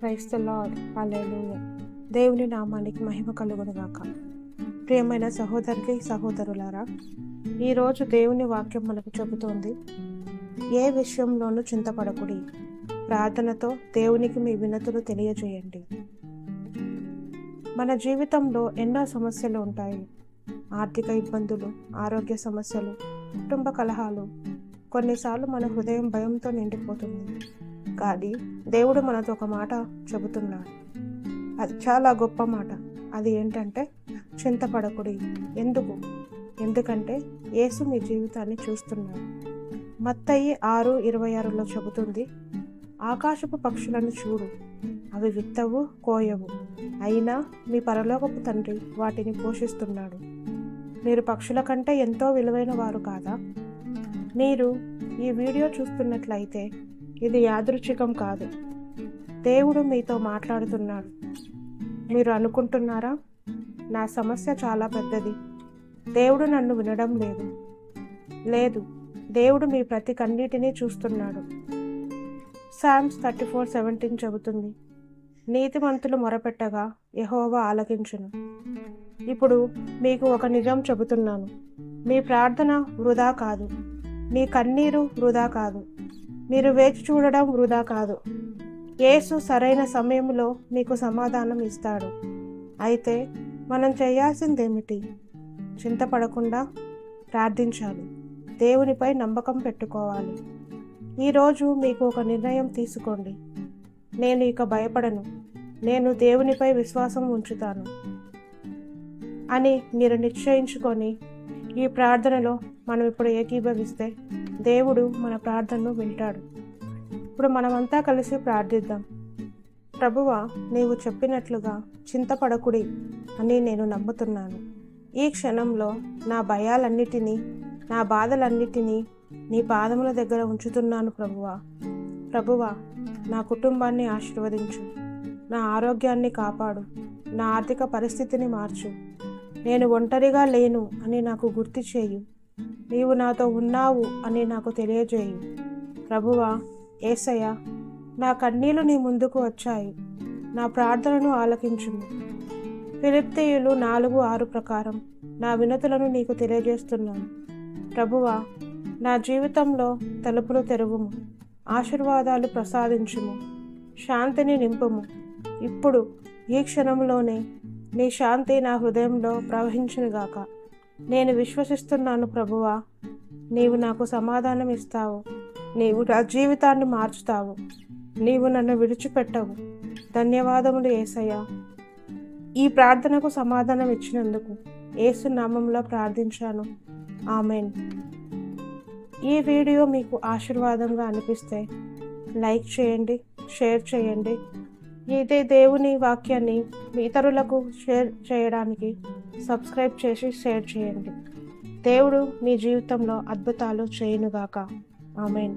Praise the lord. హల్లెలూయా. దేవుని నామానికి మహిమ కలుగునుగాక. ప్రియమైన సహోదరులు సహోదరులారా, ఈరోజు దేవుని వాక్యం మనకు చెబుతోంది, ఏ విషయంలోనూ చింతపడకుడి, ప్రార్థనతో దేవునికి మీ వినతులు తెలియజేయండి. మన జీవితంలో ఎన్నో సమస్యలు ఉంటాయి. ఆర్థిక ఇబ్బందులు, ఆరోగ్య సమస్యలు, కుటుంబ కలహాలు. కొన్నిసార్లు మన హృదయం భయంతో నిండిపోతుంది. కానీ దేవుడు మనతో ఒక మాట చెబుతున్నాడు. అది చాలా గొప్ప మాట. అది ఏంటంటే, చింతపడకుడి. ఎందుకంటే యేసు మీ జీవితాన్ని చూస్తున్నాడు. మత్తయి 6:26లో చెబుతుంది, ఆకాశపు పక్షులను చూడు, అవి విత్తవు, కోయవు, అయినా మీ పరలోకపు తండ్రి వాటిని పోషిస్తున్నాడు. మీరు పక్షుల కంటే ఎంతో విలువైన వారు కాదా? మీరు ఈ వీడియో చూస్తున్నట్లయితే ఇది యాదృచ్ఛికం కాదు. దేవుడు మీతో మాట్లాడుతున్నాడు. మీరు అనుకుంటున్నారా, నా సమస్య చాలా పెద్దది, దేవుడు నన్ను వినడం లేదు. దేవుడు మీ ప్రతి కన్నీటిని చూస్తున్నాడు. సామ్స్ 34:17 చెబుతుంది, నీతిమంతులు మొరపెట్టగా యెహోవా ఆలకించును. ఇప్పుడు మీకు ఒక నిజం చెబుతున్నాను. మీ ప్రార్థన వృధా కాదు, మీ కన్నీరు వృధా కాదు, మీరు వేచి చూడడం వృధా కాదు. యేసు సరైన సమయంలో మీకు సమాధానం ఇస్తాడు. అయితే మనం చేయాల్సిందేమిటి? చింతపడకుండా ప్రార్థించాలి, దేవునిపై నమ్మకం పెట్టుకోవాలి. ఈరోజు మీకు ఒక నిర్ణయం తీసుకోండి. నేను ఇక భయపడను, నేను దేవునిపై విశ్వాసం ఉంచుతాను అని మీరు నిశ్చయించుకొని ఈ ప్రార్థనలో మనం ఇప్పుడు ఏకీభవిస్తే దేవుడు మన ప్రార్థనను వింటాడు. ఇప్పుడు మనమంతా కలిసి ప్రార్థిద్దాం. ప్రభువా, నీవు చెప్పినట్లుగా చింతపడకుడి అని నేను నమ్ముతున్నాను. ఈ క్షణంలో నా భయాలన్నిటినీ, నా బాధలన్నిటినీ నీ పాదముల దగ్గర ఉంచుతున్నాను ప్రభువా, నా కుటుంబాన్ని ఆశీర్వదించు, నా ఆరోగ్యాన్ని కాపాడు, నా ఆర్థిక పరిస్థితిని మార్చు. నేను ఒంటరిగా లేను అని నాకు గుర్తు చేయు, నీవు నాతో ఉన్నావు అని నాకు తెలియజేయు. ప్రభువా, యేసయ్య, నా కన్నీళ్లు నీ ముందుకు వచ్చాయి, నా ప్రార్థనను ఆలకించుము. ఫిలిప్పీయులు 4:6 ప్రకారం నా వినతులను నీకు తెలియజేస్తున్నాను. ప్రభువా, నా జీవితంలో తలుపులు తెరువుము, ఆశీర్వాదాలు ప్రసాదించుము, శాంతిని నింపుము. ఇప్పుడు ఈ క్షణంలోనే నీ శాంతి నా హృదయంలో ప్రవహించునుగాక. నేను విశ్వసిస్తున్నాను ప్రభువా, నీవు నాకు సమాధానం ఇస్తావు, నీవు నా జీవితాన్ని మార్చుతావు, నీవు నన్ను విడిచిపెట్టవు. ధన్యవాదములు యేసయ్య. ఈ ప్రార్థనకు సమాధానం ఇచ్చినందుకు యేసు నామంలో ప్రార్థించాను. ఆమెన్. ఈ వీడియో మీకు ఆశీర్వాదంగా అనిపిస్తే లైక్ చేయండి, షేర్ చేయండి. ఇదే దేవుని వాక్యాన్ని ఇతరులకు షేర్ చేయడానికి సబ్స్క్రైబ్ చేసి షేర్ చేయండి. దేవుడు మీ జీవితంలో అద్భుతాలు చేయునుగాక. ఆమెన్.